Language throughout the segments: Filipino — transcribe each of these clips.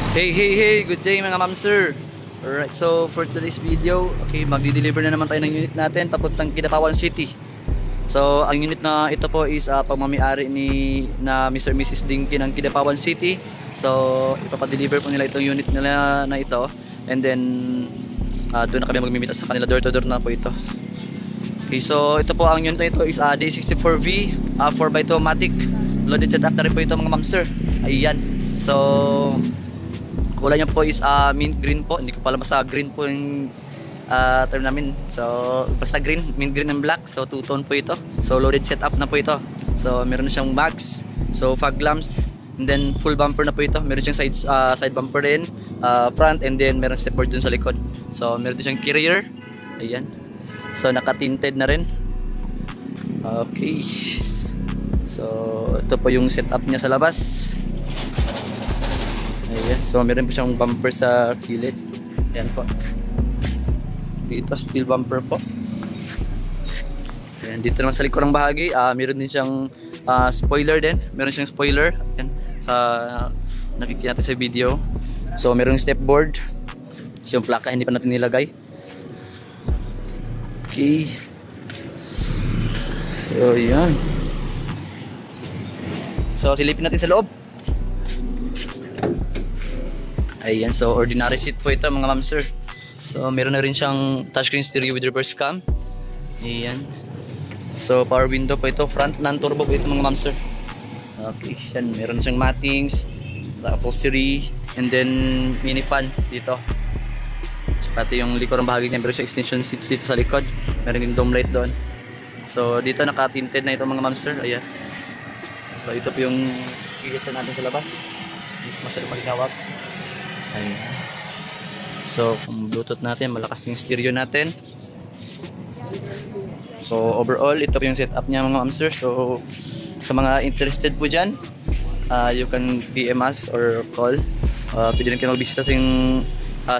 Hey, good day mga ma'am sir. Alright, so for today's video, okay, magdi-deliver na naman tayo ng unit natin papuntang Kidapawan City. So ang unit na ito po is pagmamay-ari na Mr. and Mrs. Dinky ng Kidapawan City. So ipapa-deliver po nila itong unit nila na ito, and then doon na kami magmi-meet sa kanila, door to door na po ito. Okay, so ito po ang unit na ito is D64V 4x2 automatic. Loaded setup na rin po ito mga ma'am sir. Ayan. So kulay niya po is mint green po. Hindi ko pala basta green po yung term namin. So basta green, mint green and black. So two-tone po ito. So loaded setup na po ito. So meron na siyang mags, so fog lamps, and then full bumper na po ito. Meron siyang side bumper din, front, and then meron step board dun sa likod. So meron din siyang carrier. Ayan. So naka-tinted na rin. Okay. So ito po yung setup niya sa labas. Ayan. So meron po siyang bumper sa kilid. Ayan po. Dito steel bumper po. Ayan. Dito naman sa likurang bahagi, meron din siyang spoiler din. Meron siyang spoiler. Ayan. Sa nakikita natin sa video. So meron step board. So yung plaka hindi pa natin nilagay. Okay. So ayan. So silipin natin sa loob. Ayan, so ordinary seat po ito mga ma'am sir. So meron na rin siyang touchscreen stereo with reverse cam. Ayan. So power window po ito, front non-turbo po ito mga ma'am sir. Okay, yan. Meron siyang mattings, upholstery, and then mini fan dito. Saka ito yung likurang bahagi niya, meron siyang extension seats dito sa likod. Meron din dome light doon. So dito naka-tinted na ito mga ma'am sir. Ayan. So ito po yung ikita natin sa labas. Dito masyadong malinawag. Ayan. So kung bluetooth natin, malakas yung stereo natin. So overall ito po yung setup niya mga ma'am sir. So sa mga interested po dyan, you can PM us or call. Pwede rin kayo magbisita sa yung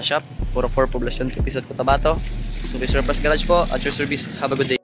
shop, 404 Poblacion 2 Pisat Cotabato. To be Surplus Garage po at your service. Have a good day.